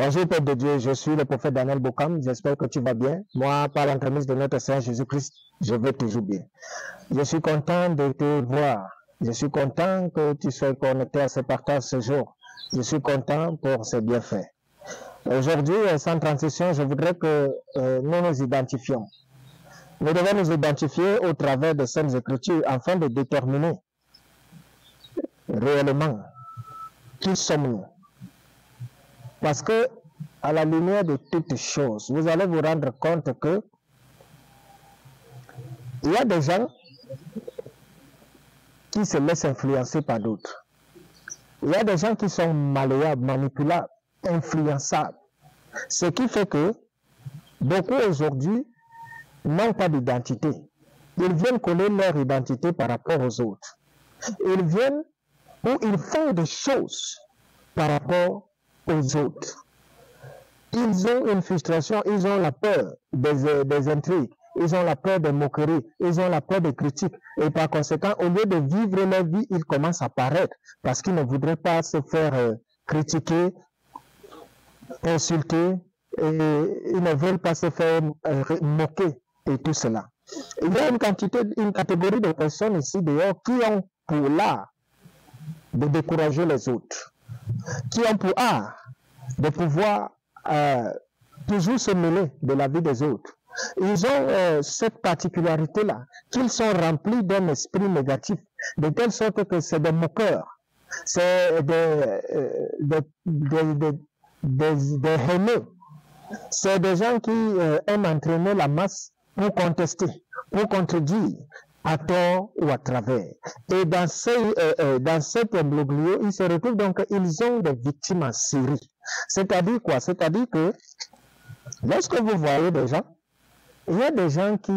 Bonjour Père de Dieu, je suis le prophète Daniel Bokam, j'espère que tu vas bien. Moi, par l'entremise de notre Seigneur Jésus-Christ, je vais toujours bien. Je suis content de te voir, je suis content que tu sois connecté à ce partage ce jour. Je suis content pour ce bienfait. Aujourd'hui, sans transition, je voudrais que nous nous identifions. Nous devons nous identifier au travers de Saintes Écritures afin de déterminer réellement qui sommes-nous. Parce que, à la lumière de toutes choses, vous allez vous rendre compte que il y a des gens qui se laissent influencer par d'autres. Il y a des gens qui sont malléables, manipulables, influençables. Ce qui fait que beaucoup aujourd'hui n'ont pas d'identité. Ils viennent coller leur identité par rapport aux autres. Ils viennent ou ils font des choses par rapport aux autres. Ils ont une frustration, ils ont la peur des intrigues, ils ont la peur des moqueries, ils ont la peur des critiques. Et par conséquent, au lieu de vivre leur vie, ils commencent à paraître parce qu'ils ne voudraient pas se faire critiquer, insulter, et ils ne veulent pas se faire moquer et tout cela. Il y a une catégorie de personnes ici dehors qui ont pour l'art de décourager les autres, qui ont pour art de pouvoir toujours se mêler de la vie des autres. Ils ont cette particularité-là, qu'ils sont remplis d'un esprit négatif, de telle sorte que c'est des moqueurs, c'est des haineux, c'est des gens qui aiment entraîner la masse pour contester, pour contredire, à tort ou à travers. Et dans cet imbroglio, ils se retrouvent donc, ils ont des victimes en série. C'est-à-dire quoi? C'est-à-dire que lorsque vous voyez des gens, il y a des gens qui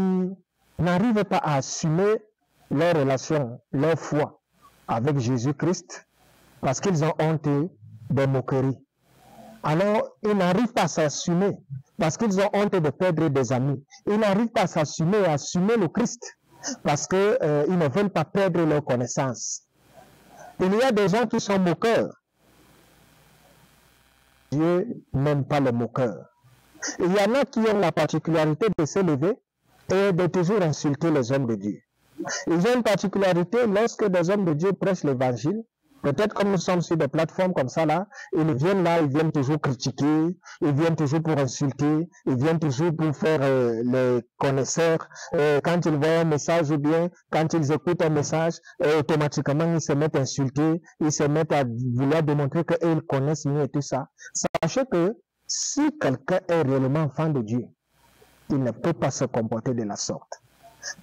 n'arrivent pas à assumer leur relation, leur foi avec Jésus-Christ parce qu'ils ont honte des moqueries. Alors, ils n'arrivent pas à s'assumer parce qu'ils ont honte de perdre des amis. Ils n'arrivent pas à s'assumer et à assumer le Christ parce qu'ils ne veulent pas perdre leur connaissance. Il y a des gens qui sont moqueurs. Dieu n'aime pas les moqueurs. Il y en a qui ont la particularité de s'élever et de toujours insulter les hommes de Dieu. Ils ont une particularité lorsque des hommes de Dieu prêchent l'évangile. Peut-être comme nous sommes sur des plateformes comme ça là, ils viennent toujours critiquer, ils viennent toujours pour insulter, ils viennent toujours pour faire les connaisseurs. Quand ils voient un message ou bien quand ils écoutent un message, automatiquement ils se mettent à insulter, ils se mettent à vouloir démontrer qu'ils connaissent mieux et tout ça. Sachez que si quelqu'un est réellement enfant de Dieu, il ne peut pas se comporter de la sorte.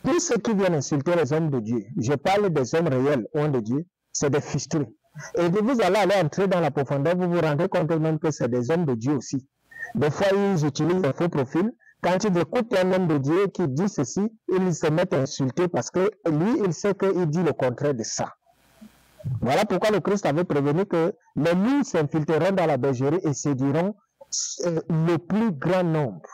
Tous ceux qui viennent insulter les hommes de Dieu, je parle des hommes réels, hommes de Dieu, c'est des frustrés. Et vous allez entrer dans la profondeur, vous vous rendez compte même que c'est des hommes de Dieu aussi. Des fois, ils utilisent des faux profils. Quand ils écoutent un homme de Dieu qui dit ceci, ils se mettent à insulter parce que lui, il sait qu'il dit le contraire de ça. Voilà pourquoi le Christ avait prévenu que les loups s'infiltreront dans la bergerie et séduiront le plus grand nombre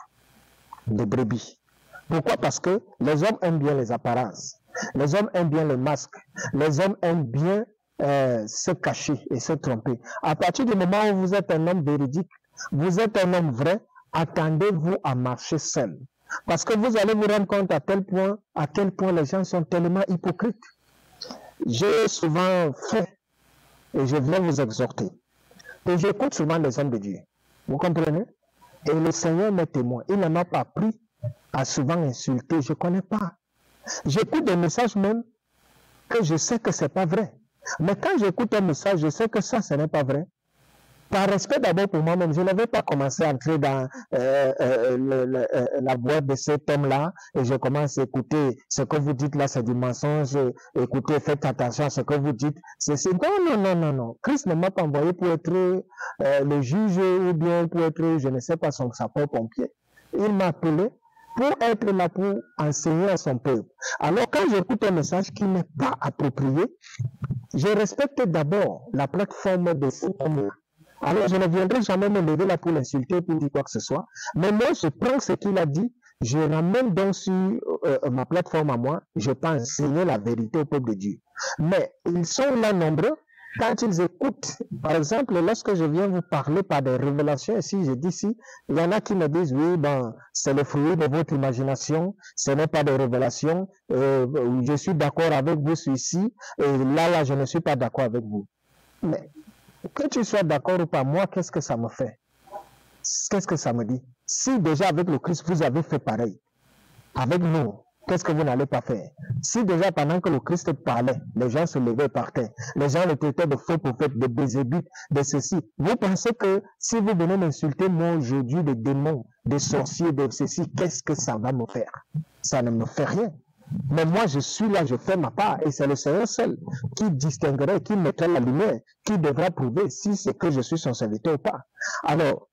de brebis. Pourquoi? Parce que les hommes aiment bien les apparences. Les hommes aiment bien les masques. Les hommes aiment bien se cacher et se tromper. À partir du moment où vous êtes un homme véridique, vous êtes un homme vrai, attendez-vous à marcher seul. Parce que vous allez vous rendre compte à quel point les gens sont tellement hypocrites. J'ai souvent fait, et je viens vous exhorter, et j'écoute souvent les hommes de Dieu. Vous comprenez? Et le Seigneur m'est témoin. Il ne m'a pas appris à souvent insulter. Je ne connais pas. J'écoute des messages même que je sais que ce n'est pas vrai. Mais quand j'écoute un message, je sais que ça, ce n'est pas vrai. Par respect d'abord pour moi-même, je ne vais pas commencer à entrer dans la boîte de cet homme-là et je commence à écouter ce que vous dites là, c'est du mensonge. Écoutez, faites attention à ce que vous dites. Non. Christ ne m'a pas envoyé pour être le juge ou bien pour être, je ne sais pas, son sapeur-pompier. Il m'a appelé pour être là pour enseigner à son peuple. Alors quand j'écoute un message qui n'est pas approprié, je respecte d'abord la plateforme de cet homme-là. Alors je ne viendrai jamais me lever là pour l'insulter, pour dire quoi que ce soit. Mais moi, je prends ce qu'il a dit, je ramène donc sur ma plateforme à moi, je peux enseigner la vérité au peuple de Dieu. Mais ils sont là nombreux quand ils écoutent, par exemple, lorsque je viens vous parler par des révélations, ici, je dis si, il y en a qui me disent, oui, ben, c'est le fruit de votre imagination, ce n'est pas des révélations, je suis d'accord avec vous sur ici, et là, je ne suis pas d'accord avec vous. Mais que tu sois d'accord ou pas, moi, qu'est-ce que ça me fait? Qu'est-ce que ça me dit? Si déjà avec le Christ, vous avez fait pareil, avec nous, qu'est-ce que vous n'allez pas faire? Si déjà pendant que le Christ parlait, les gens se levaient par terre, les gens le traitaient de faux prophètes, de bézébuth, de ceci, vous pensez que si vous venez m'insulter moi aujourd'hui, des démons, des sorciers, de ceci, qu'est-ce que ça va me faire? Ça ne me fait rien. Mais moi, je suis là, je fais ma part, et c'est le Seigneur seul qui distinguerait, qui mettrait la lumière, qui devra prouver si c'est que je suis son serviteur ou pas. Alors,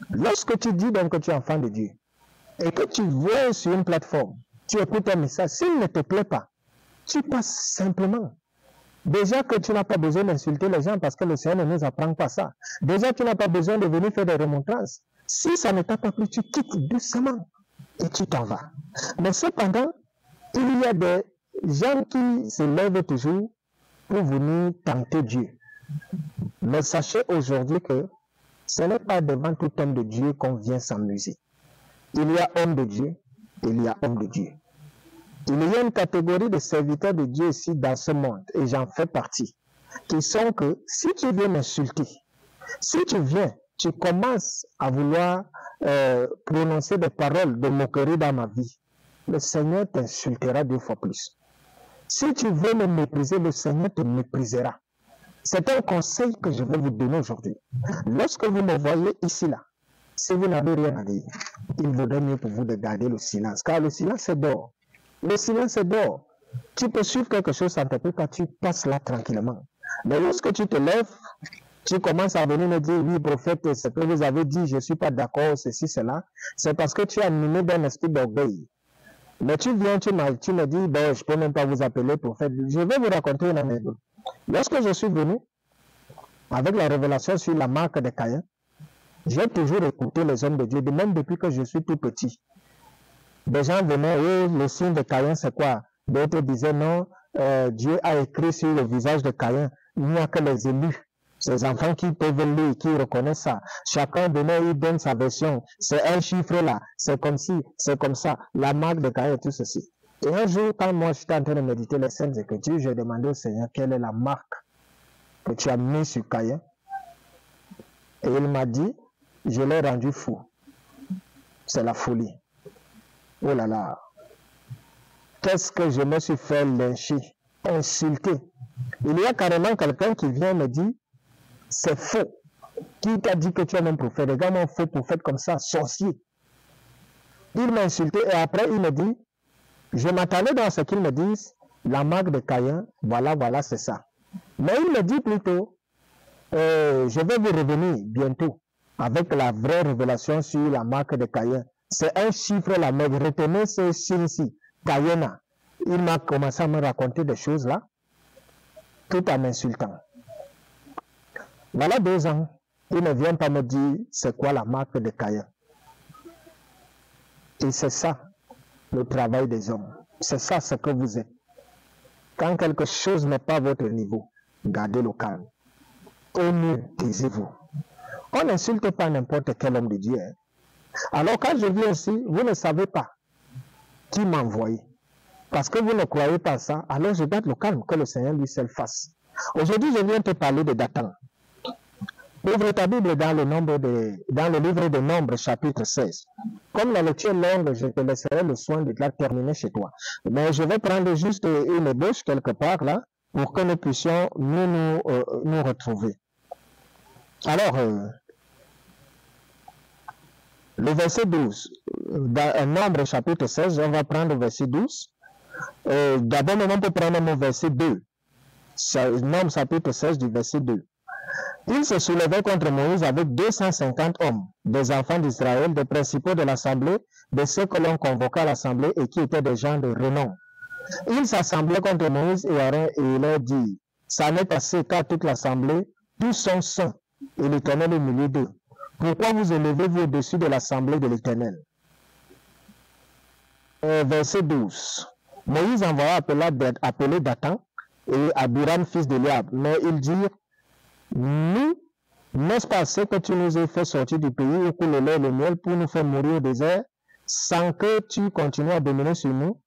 lorsque tu dis donc que tu es enfant de Dieu, et que tu vois sur une plateforme, tu écoutes un message, s'il ne te plaît pas, tu passes simplement. Déjà que tu n'as pas besoin d'insulter les gens parce que le Seigneur ne nous apprend pas ça. Déjà, tu n'as pas besoin de venir faire des remontrances. Si ça ne t'a pas plu, tu quittes doucement et tu t'en vas. Mais cependant, il y a des gens qui se lèvent toujours pour venir tenter Dieu. Mais sachez aujourd'hui que ce n'est pas devant tout homme de Dieu qu'on vient s'amuser. Il y a homme de Dieu, il y a homme de Dieu. Il y a une catégorie de serviteurs de Dieu ici dans ce monde, et j'en fais partie, qui sont que si tu viens m'insulter, si tu viens, tu commences à vouloir prononcer des paroles de moquerie dans ma vie, le Seigneur t'insultera 2 fois plus. Si tu veux me mépriser, le Seigneur te méprisera. C'est un conseil que je vais vous donner aujourd'hui. Lorsque vous me voyez ici, là, si vous n'avez rien à dire, il vaudrait mieux pour vous de garder le silence, car le silence est dehors. Le silence est dehors. Tu peux suivre quelque chose, ça ne te plaît pas, tu passes là tranquillement. Mais lorsque tu te lèves, tu commences à venir me dire, oui, prophète, ce que vous avez dit, je ne suis pas d'accord, ceci, cela, c'est parce que tu es animé d'un esprit d'orgueil. Mais tu viens, tu me dis, bon, je ne peux même pas vous appeler prophète. Je vais vous raconter une anecdote. Lorsque je suis venu, avec la révélation sur la marque de Caïn, j'ai toujours écouté les hommes de Dieu, même depuis que je suis tout petit. Des gens venaient, oui, le signe de Caïn, c'est quoi? D'autres disaient, non, Dieu a écrit sur le visage de Caïn, il n'y a que les élus, ces enfants qui peuvent lire, qui reconnaissent ça. Chacun donnait, il donne sa version. C'est un chiffre là, c'est comme ci, c'est comme ça, la marque de Caïn et tout ceci. Et un jour, quand moi j'étais en train de méditer les Saintes Écritures, j'ai demandé au Seigneur quelle est la marque que tu as mise sur Caïn. Et il m'a dit, je l'ai rendu fou. C'est la folie. Oh là là. Qu'est-ce que je me suis fait lyncher, insulter. Il y a carrément quelqu'un qui vient me dire, c'est faux. Qui t'a dit que tu es un prophète? Regarde un faux prophète comme ça, sorcier. Il m'a insulté et après il me dit, je m'attendais dans ce qu'il me dise, la marque de Caïn, voilà, c'est ça. Mais il me dit plutôt, je vais vous revenir bientôt avec la vraie révélation sur la marque de Caïn. C'est un chiffre là, mais retenez ce signe-ci, Caïn. Il m'a commencé à me raconter des choses là, tout en m'insultant. Voilà 2 ans, il ne vient pas me dire c'est quoi la marque de Caïn. Et c'est ça, le travail des hommes. C'est ça ce que vous êtes. Quand quelque chose n'est pas à votre niveau, gardez le calme. Au mieux, taisez-vous. On n'insulte pas n'importe quel homme de Dieu. Hein. Alors quand je viens ici, vous ne savez pas qui m'a envoyé. Parce que vous ne croyez pas ça, alors je garde le calme que le Seigneur lui seul fasse. Aujourd'hui, je viens te parler de Dathan. Ouvre ta Bible dans le livre de Nombres, chapitre 16. Comme la lecture est longue, je te laisserai le soin de la terminer chez toi. Mais je vais prendre juste une ébauche quelque part là, pour que nous puissions nous retrouver. Alors, le verset 12, dans Nombre chapitre 16, on va prendre le verset 12. D'abord, on peut prendre le verset 2. Nombre chapitre 16 du verset 2. Il se soulevait contre Moïse avec 250 hommes, des enfants d'Israël, des principaux de l'assemblée, de ceux que l'on convoqua à l'assemblée et qui étaient des gens de renom. Ils s'assemblaient contre Moïse et Aaron et il leur dit, ça n'est assez car toute l'assemblée, tous sont saints et l'Éternel au milieu d'eux. Pourquoi vous élevez-vous au-dessus de l'assemblée de l'Éternel? Verset 12. Moïse envoya appeler Dathan, et Abiram, fils d'Eliab. Mais ils dirent, nous, n'est-ce pas ce que tu nous as fait sortir du pays où coule le lait et le miel pour nous faire mourir au désert sans que tu continues à dominer sur nous?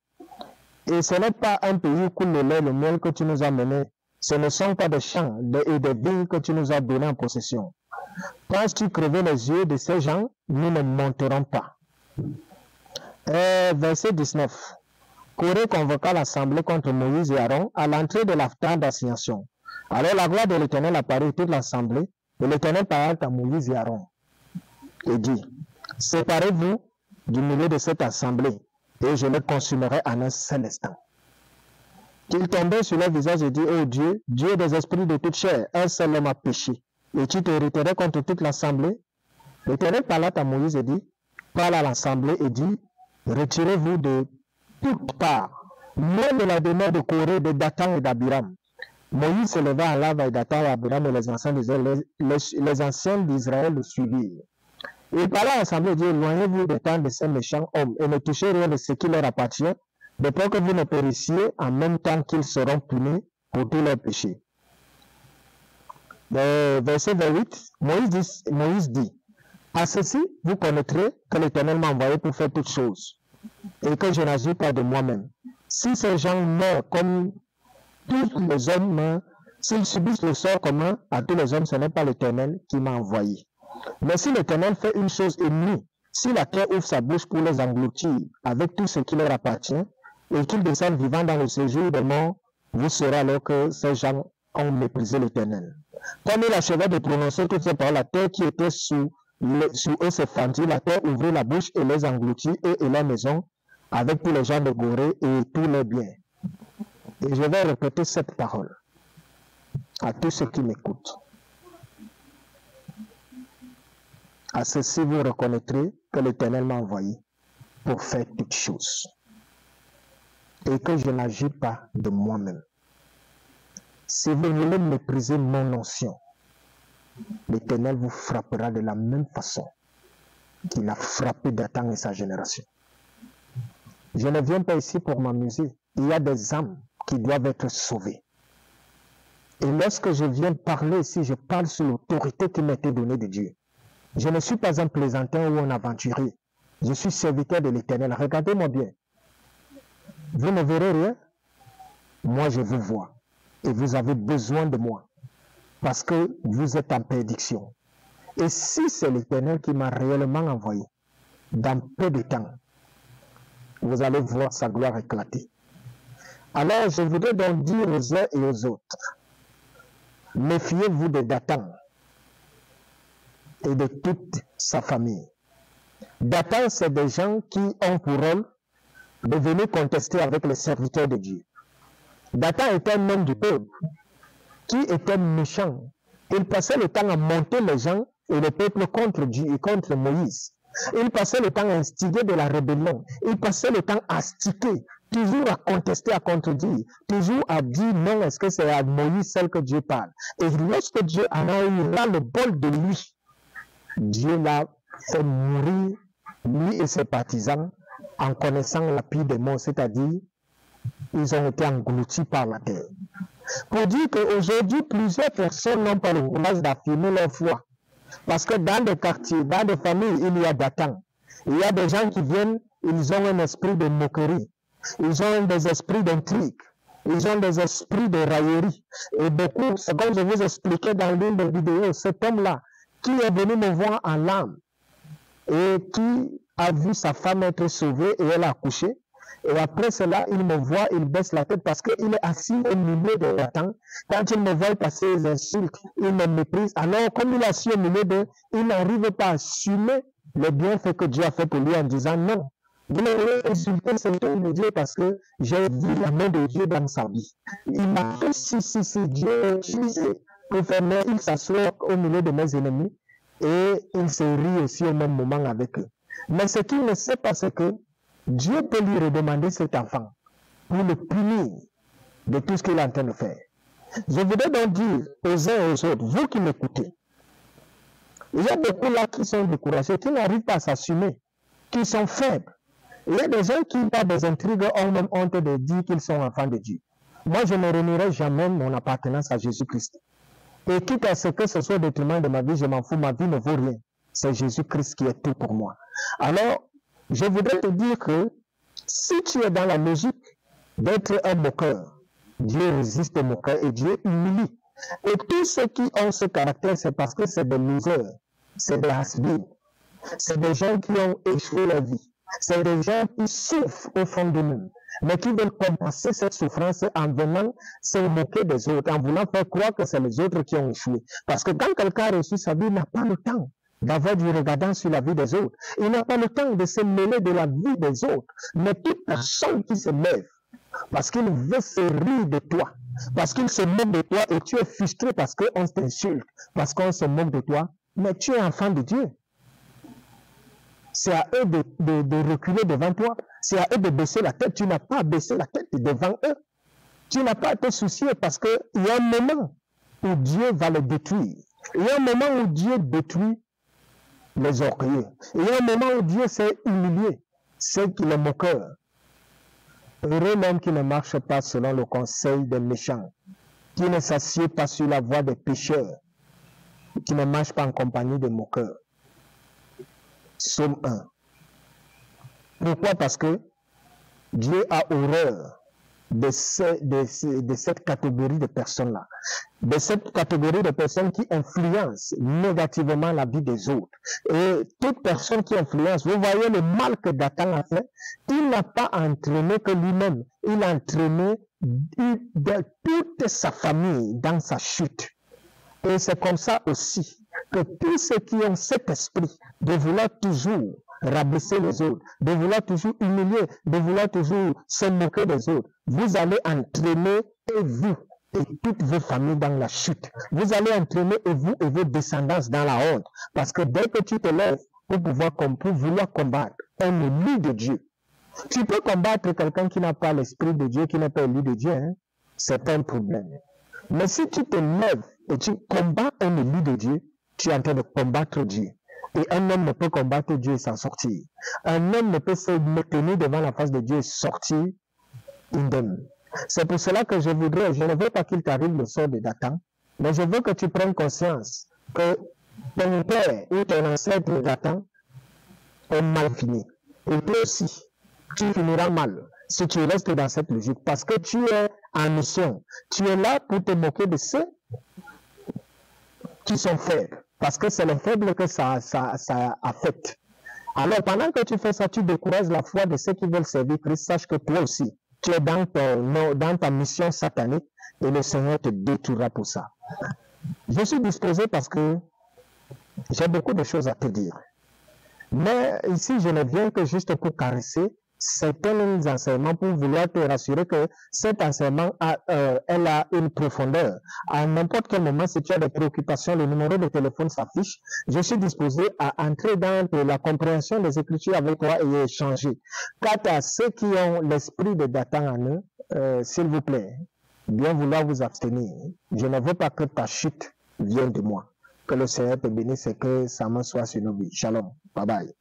Et ce n'est pas un pays où coule le lait et le miel que tu nous as menés. Ce ne sont pas des champs et des vignes que tu nous as donnés en possession. Penses-tu crever les yeux de ces gens? Nous ne monterons pas. Verset 19. Corée convoqua l'assemblée contre Moïse et Aaron à l'entrée de la tente d'assignation. Alors la gloire de l'Éternel apparut à toute l'assemblée, et l'Éternel parla à Moïse et Aaron et dit, séparez-vous du milieu de cette assemblée, et je les consumerai en un seul instant. Qu'ils tombaient sur leur visage et dit, ô Dieu, Dieu des esprits de toute chair, un seul homme a péché, et tu t'hériterais contre toute l'assemblée. L'Éternel parla à Moïse et dit, parle à l'assemblée et dit, retirez-vous de toutes parts, même de la demeure de Corée, de Dathan et d'Abiram. Moïse se leva à Lava et Dathan et Abiram et les anciens d'Israël le suivirent. Il parla à l'assemblée et dit, éloignez-vous des temps de ces méchants hommes et ne touchez rien de ce qui leur appartient, de peur que vous ne périssiez en même temps qu'ils seront punis pour tous leurs péchés. Verset 28, Moïse dit, à ceci, vous connaîtrez que l'Éternel m'a envoyé pour faire toutes choses, et que je n'agis pas de moi-même. Si ces gens meurent comme tous les hommes, s'ils subissent le sort commun à tous les hommes, ce n'est pas l'Éternel qui m'a envoyé. Mais si l'Éternel fait une chose ennemie, si la terre ouvre sa bouche pour les engloutir avec tout ce qui leur appartient, et qu'ils descendent vivants dans le séjour des morts, vous saurez alors que ces gens ont méprisé l'Éternel. Comme il achevait de prononcer toutes ces paroles, la terre qui était sous eux se fendit, la terre ouvrit la bouche et les engloutit, eux et leur maison, avec tous les gens de Gorée et tous leurs biens. Et je vais répéter cette parole à tous ceux qui m'écoutent. À ceci, vous reconnaîtrez que l'Éternel m'a envoyé pour faire toutes choses et que je n'agis pas de moi-même. Si vous voulez mépriser mon onction, l'Éternel vous frappera de la même façon qu'il a frappé Dathan et sa génération. Je ne viens pas ici pour m'amuser. Il y a des âmes qui doivent être sauvées. Et lorsque je viens parler ici, je parle sous l'autorité qui m'a été donnée de Dieu. Je ne suis pas un plaisantin ou un aventurier. Je suis serviteur de l'Éternel. Regardez-moi bien. Vous ne verrez rien. Moi, je vous vois. Et vous avez besoin de moi. Parce que vous êtes en perdition. Et si c'est l'Éternel qui m'a réellement envoyé, dans peu de temps, vous allez voir sa gloire éclater. Alors, je voudrais donc dire aux uns et aux autres, méfiez-vous de Dathan et de toute sa famille. Dathan, c'est des gens qui ont pour rôle de venir contester avec les serviteurs de Dieu. Dathan était un homme du peuple qui était méchant. Il passait le temps à monter les gens et le peuple contre Dieu et contre Moïse. Il passait le temps à instiguer de la rébellion. Il passait le temps à sticker, toujours à contester, à contredire, toujours à dire non, est-ce que c'est à Moïse celle que Dieu parle. Et lorsque Dieu en a eu là le bol de lui, Dieu l'a fait mourir, lui et ses partisans, en connaissant la pire des morts, c'est-à-dire, ils ont été engloutis par la terre. Pour dire qu'aujourd'hui, plusieurs personnes n'ont pas le courage d'affirmer leur foi. Parce que dans des quartiers, dans des familles, il y a Dathan. Il y a des gens qui viennent, ils ont un esprit de moquerie. Ils ont des esprits d'intrigue. Ils ont des esprits de raillerie. Et beaucoup, c'est comme je vous expliquais dans l'une des vidéos, cet homme-là, qui est venu me voir en larmes et qui a vu sa femme être sauvée et elle a accouché. Et après cela, il me voit, il baisse la tête parce qu'il est assis au milieu de Dathan. Quand il me voit passer les insultes, il me méprise. Alors, comme il est assis au milieu d'eux, il n'arrive pas à assumer le bienfait que Dieu a fait pour lui en disant non. Vous n'avez insulté cet homme de Dieu parce que j'ai vu la main de Dieu dans sa vie. Il m'a fait si Dieu a utilisé pour faire, mais il s'assoit au milieu de mes ennemis et il se rit aussi au même moment avec eux. Mais ce qu'il ne sait pas, c'est que Dieu peut lui redemander cet enfant pour le punir de tout ce qu'il est en train de faire. Je voudrais donc dire aux uns et aux autres, vous qui m'écoutez, il y a beaucoup là qui sont découragés, qui n'arrivent pas à s'assumer, qui sont faibles. Il y a des gens qui, par des intrigues, ont même honte de dire qu'ils sont enfants de Dieu. Moi, je ne renierai jamais mon appartenance à Jésus-Christ. Et quitte à ce que ce soit au détriment de ma vie, je m'en fous, ma vie ne vaut rien. C'est Jésus-Christ qui est tout pour moi. Alors, je voudrais te dire que si tu es dans la logique d'être un moqueur, Dieu résiste au moqueur et Dieu humilie. Et tous ceux qui ont ce caractère, c'est parce que c'est des losers, c'est des has-been, c'est des gens qui ont échoué leur vie, c'est des gens qui souffrent au fond d'eux-mêmes, mais qui veulent compenser cette souffrance en venant se moquer des autres, en voulant faire croire que c'est les autres qui ont échoué. Parce que quand quelqu'un a reçu sa vie, il n'a pas le temps d'avoir du regardant sur la vie des autres. Il n'a pas le temps de se mêler de la vie des autres. Mais toute personne qui se lève, parce qu'il veut se rire de toi, parce qu'il se moque de toi et tu es frustré parce qu'on t'insulte, parce qu'on se moque de toi, mais tu es enfant de Dieu. C'est à eux de reculer devant toi. C'est à eux de baisser la tête. Tu n'as pas à baisser la tête devant eux. Tu n'as pas à te soucier parce qu'il y a un moment où Dieu va les détruire. Il y a un moment où Dieu détruit les orgueilleux. Il y a un moment où Dieu s'est humilié. C'est qu'il est moqueur. Heureux l'homme qui ne marche pas selon le conseil des méchants, qui ne s'assied pas sur la voie des pécheurs, qui ne marche pas en compagnie des moqueurs. Psaume 1. Pourquoi? Parce que Dieu a horreur de cette catégorie de personnes-là, de cette catégorie de personnes qui influencent négativement la vie des autres. Et toute personne qui influence, vous voyez le mal que Dathan a fait, il n'a pas entraîné que lui-même, il a entraîné toute sa famille dans sa chute. Et c'est comme ça aussi que tous ceux qui ont cet esprit de vouloir toujours rabaisser les autres, de vouloir toujours humilier, de vouloir toujours se moquer des autres, vous allez entraîner et vous et toutes vos familles dans la chute. Vous allez entraîner et vous et vos descendants dans la honte. Parce que dès que tu te lèves pour vouloir combattre un élu de Dieu, tu peux combattre quelqu'un qui n'a pas l'esprit de Dieu, qui n'est pas élu de Dieu, hein? C'est un problème. Mais si tu te lèves et tu combats un élu de Dieu, tu es en train de combattre Dieu. Et un homme ne peut combattre Dieu et s'en sortir. Un homme ne peut se tenir devant la face de Dieu et sortir indemne. C'est pour cela que je ne veux pas qu'il t'arrive le sort de Dathan, mais je veux que tu prennes conscience que ton père ou ton ancêtre Dathan est mal fini. Et toi aussi, tu finiras mal si tu restes dans cette logique, parce que tu es en mission. Tu es là pour te moquer de ceux qui sont faibles. Parce que c'est les faibles que ça affecte. Alors, pendant que tu fais ça, tu décourages la foi de ceux qui veulent servir Christ. Sache que toi aussi, tu es dans ta mission satanique et le Seigneur te détruira pour ça. Je suis disposé parce que j'ai beaucoup de choses à te dire. Mais ici, je ne viens que juste pour caresser certains enseignements pour vouloir te rassurer que cet enseignement elle a une profondeur. À n'importe quel moment, si tu as des préoccupations, le numéro de téléphone s'affiche. Je suis disposé à entrer dans la compréhension des Écritures avec toi et échanger. Quant à ceux qui ont l'esprit de Dathan en eux, s'il vous plaît, bien vouloir vous abstenir. Je ne veux pas que ta chute vienne de moi. Que le Seigneur te bénisse et que sa main soit sur nos vies. Shalom. Bye bye.